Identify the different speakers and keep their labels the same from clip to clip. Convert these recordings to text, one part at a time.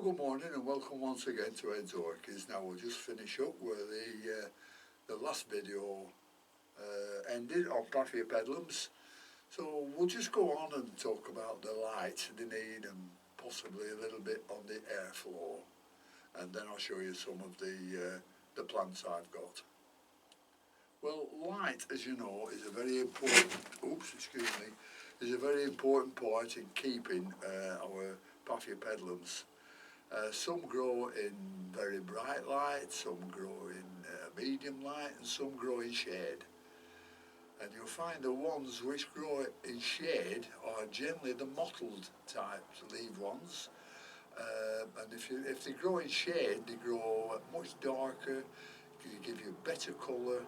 Speaker 1: good morning and welcome once again to Ed's Orchids. Now we'll just finish up where the last video ended on Paphiopedilums. So we'll just go on and talk about the light they need and possibly a little bit on the airflow, and then I'll show you some of the plants I've got. Well, light, as you know, is a very important, is a very important part in keeping our Paphiopedilums. Some grow in very bright light, some grow in medium light, and some grow in shade. And you'll find the ones which grow in shade are generally the mottled type leaf ones. And if they grow in shade, they grow much darker, they give you better colour,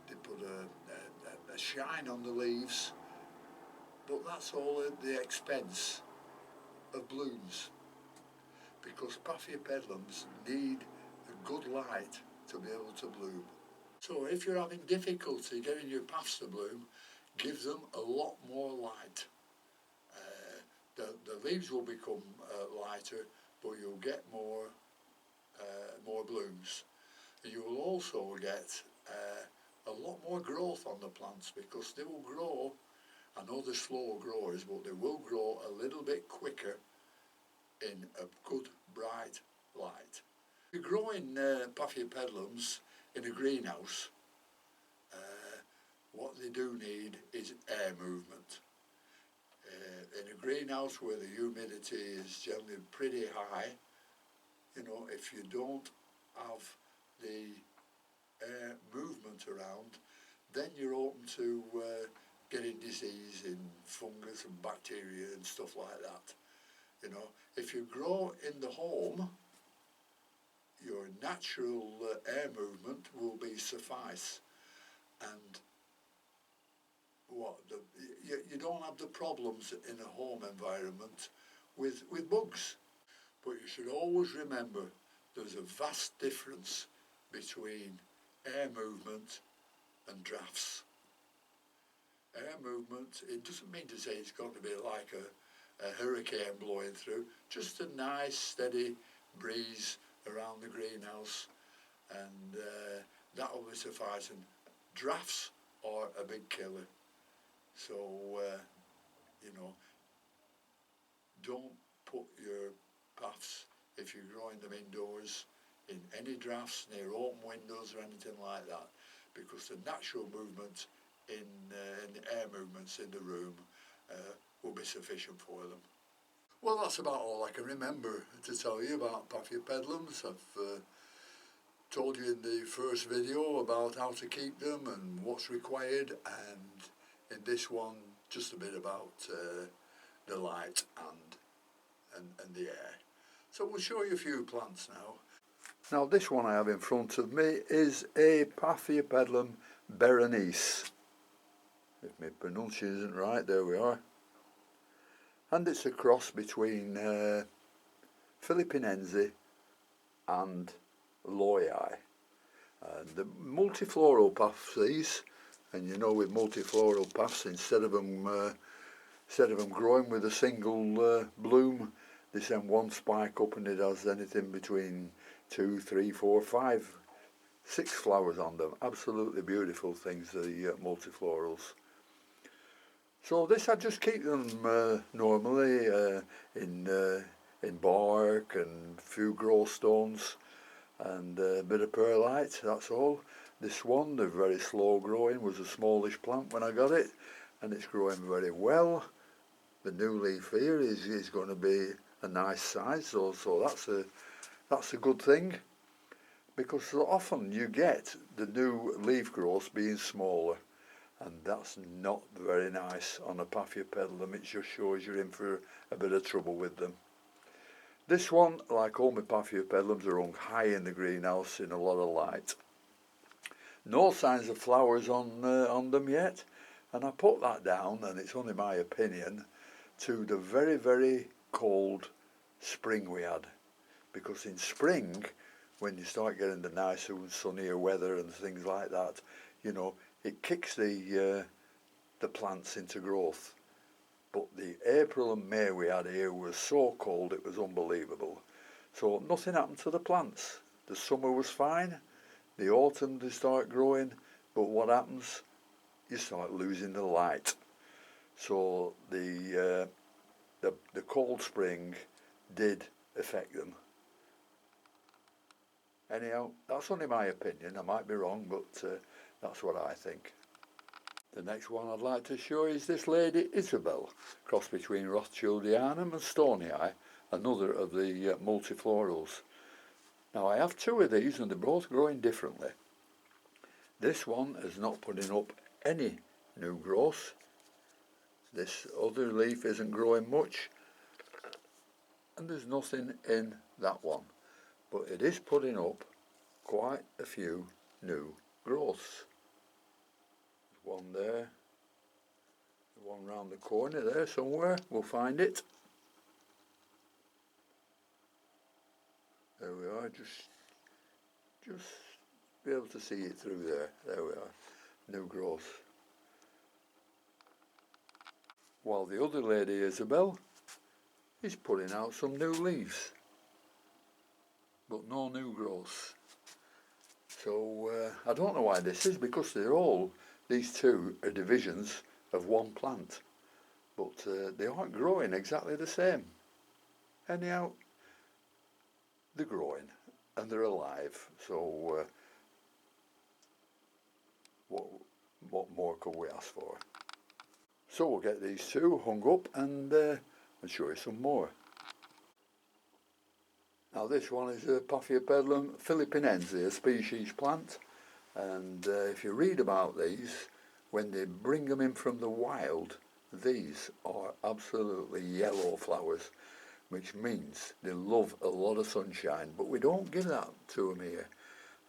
Speaker 1: they put a shine on the leaves, but that's all at the expense of blooms, because Paphiopedilums need a good light to be able to bloom. So if you're having difficulty getting your paphs to bloom, give them a lot more light. The leaves will become lighter, but you'll get more blooms. You will also get a lot more growth on the plants, because they will grow. I know they're slow growers, but they will grow a little bit quicker in a good bright light. If you're growing Paphiopedilums in a greenhouse, what they do need is air movement. In a greenhouse where the humidity is generally pretty high, you know, if you don't have the air movement around, then you're open to getting disease in fungus and bacteria and stuff like that. You know, if you grow in the home, your natural air movement will be suffice, and you don't have the problems in a home environment with bugs. But you should always remember there's a vast difference between air movement and drafts. Air movement, it doesn't mean to say it's got to be like a hurricane blowing through, just a nice steady breeze around the greenhouse, and that will be sufficing. Drafts are a big killer, so you know, don't put your paphs, if you're growing them indoors, in any drafts near open windows or anything like that, because the natural movement in the air movements in the room will be sufficient for them. Well, that's about all I can remember to tell you about Paphiopedilums. I've told you in the first video about how to keep them and what's required, and in this one just a bit about the light and the air. So we'll show you a few plants now. Now this one I have in front of me is a Paphiopedilum Berenice. If my pronunciation isn't right, there we are. And it's a cross between Philippinense and Loyai. The multifloral paphs, these, and you know, with multifloral paphs, instead of them growing with a single bloom, they send one spike up and it has anything between 2, 3, 4, 5, 6 flowers on them. Absolutely beautiful things, the multiflorals. So this, I just keep them normally in bark and a few grow stones and a bit of perlite, that's all. This one, the very slow growing, was a smallish plant when I got it, and it's growing very well. The new leaf here is going to be a nice size, so that's a good thing, because so often you get the new leaf growths being smaller, and that's not very nice on a Paphiopedilum. It just shows you're in for a bit of trouble with them. This one, like all my Paphiopedilums, are hung high in the greenhouse in a lot of light. No signs of flowers on them yet, and I put that down, and it's only my opinion, to the very, very cold spring we had. Because in spring, when you start getting the nicer and sunnier weather and things like that, you know, it kicks the plants into growth. But the April and May we had here was so cold, it was unbelievable. So nothing happened to the plants. The summer was fine, the autumn they start growing, but what happens? You start losing the light. So the cold spring did affect them. Anyhow, that's only my opinion. I might be wrong, but that's what I think. The next one I'd like to show is this lady Isabelle, cross between Rothschild, Arnhem and Stony, another of the multiflorals. Now I have two of these and they're both growing differently. This one is not putting up any new growth. This other leaf isn't growing much, and there's nothing in that one. But it is putting up quite a few new growths. There's one there, one round the corner there somewhere, we'll find it. There we are, just be able to see it through there. There we are, new growth. While the other lady, Isabelle, is putting out some new leaves, but no new growth. So I don't know why this is, because these two are divisions of one plant, but they aren't growing exactly the same. Anyhow, they're growing and they're alive, so what more could we ask for? So we'll get these two hung up and show you some more. Now this one is a Paphiopedilum philippinense, a species plant, and if you read about these, when they bring them in from the wild, these are absolutely yellow flowers, which means they love a lot of sunshine, but we don't give that to them here.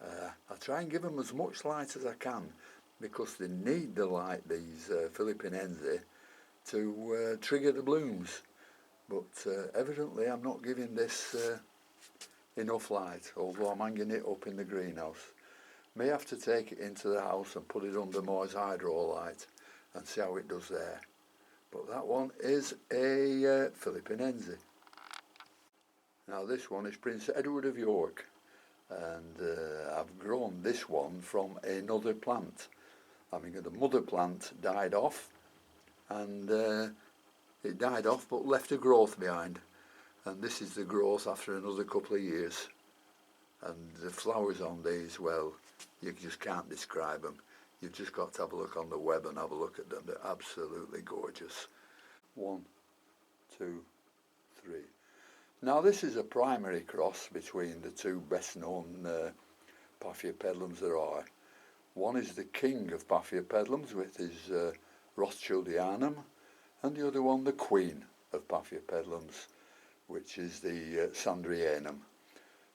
Speaker 1: I try and give them as much light as I can, because they need the light, these philippinense, to trigger the blooms. But evidently I'm not giving this enough light, although I'm hanging it up in the greenhouse. May have to take it into the house and put it under more hydro light and see how it does there. But that one is a philippinense. Now this one is Prince Edward of York, and I've grown this one from another plant. I mean, the mother plant died off, and it died off but left a growth behind, and this is the growth after another couple of years. And the flowers on these, well, you just can't describe them. You've just got to have a look on the web and have a look at them. They're absolutely gorgeous. 1, 2, 3. Now this is a primary cross between the two best known Paphiopedilums there are. One is the king of Paphiopedilums with his Rothschild, and the other one the queen of Paphiopedilums, which is the Sandrianum.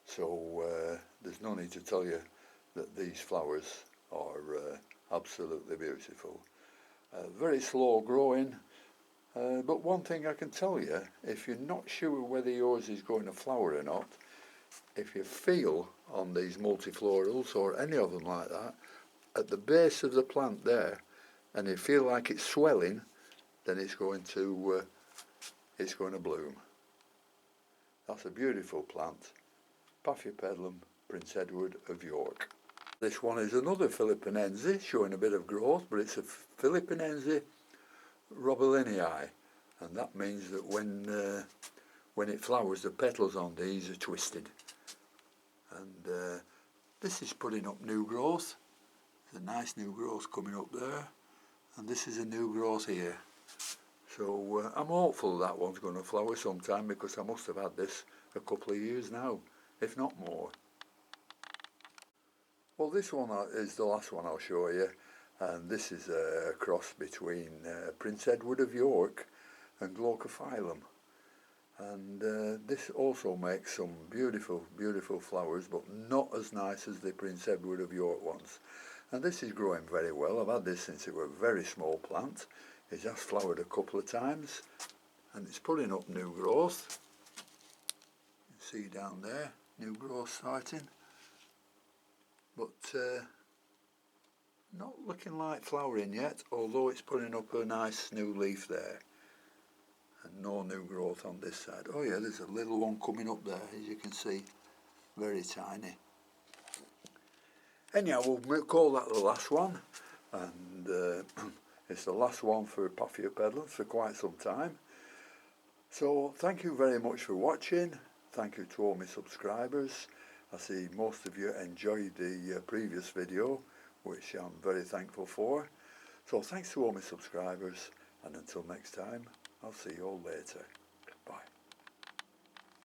Speaker 1: So there's no need to tell you that these flowers are absolutely beautiful. Very slow growing, but one thing I can tell you, if you're not sure whether yours is going to flower or not, if you feel on these multiflorals or any of them like that, at the base of the plant there, and you feel like it's swelling, then it's going to bloom. That's a beautiful plant, Paphiopedilum Prince Edward of York. This one is another philippinense showing a bit of growth, but it's a philippinense robillinii, and that means that when it flowers, the petals on these are twisted. And this is putting up new growth. There's a nice new growth coming up there, and this is a new growth here. So I'm hopeful that one's going to flower sometime, because I must have had this a couple of years now, if not more. Well, this one is the last one I'll show you, and this is a cross between Prince Edward of York and Glaucophyllum. And this also makes some beautiful, beautiful flowers, but not as nice as the Prince Edward of York ones. And this is growing very well. I've had this since it was a very small plant. It has flowered a couple of times, and it's putting up new growth. You see down there, new growth starting. But not looking like flowering yet, although it's putting up a nice new leaf there. and no new growth on this side. Oh yeah, there's a little one coming up there, as you can see, very tiny. Anyhow, we'll call that the last one, and it's the last one for Paphiopedilums for quite some time. So thank you very much for watching. Thank you to all my subscribers. I see most of you enjoyed the previous video, which I'm very thankful for. So thanks to all my subscribers, and until next time, I'll see you all later.